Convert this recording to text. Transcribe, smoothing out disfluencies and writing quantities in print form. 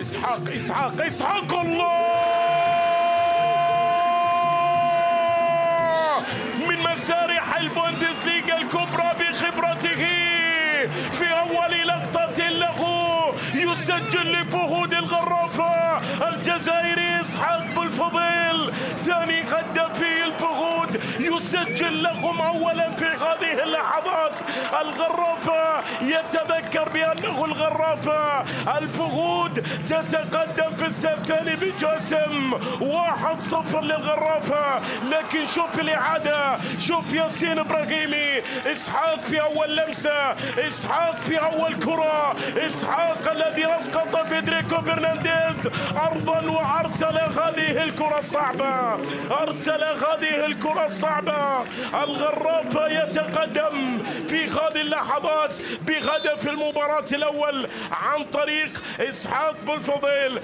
إسحاق الله من مسارح البوندسليغا الكبرى بخبرته في أول لقطة له يسجل لفهود الغرافة الجزائري إسحاق بوالفضيل، ثاني هدافي الفهود يسجل لهم أولا في هذه اللحظات. الغرافة يتذكر بأنه الغرافة، الفهود تتقدم في الثاني بجسم 1-0 للغرافة، لكن شوف الإعادة، شوف ياسين إبراهيمي، إسحاق في أول لمسة، إسحاق في أول كرة، إسحاق الذي أسقط فيدريكو فرنانديز أرضا وأرسل هذه الكرة الصعبة، أرسل هذه الكرة الصعبة. الغرافة يتقدم في هذه اللحظات بهدف المباراة الأول عن طريق إسحاق بوالفضيل.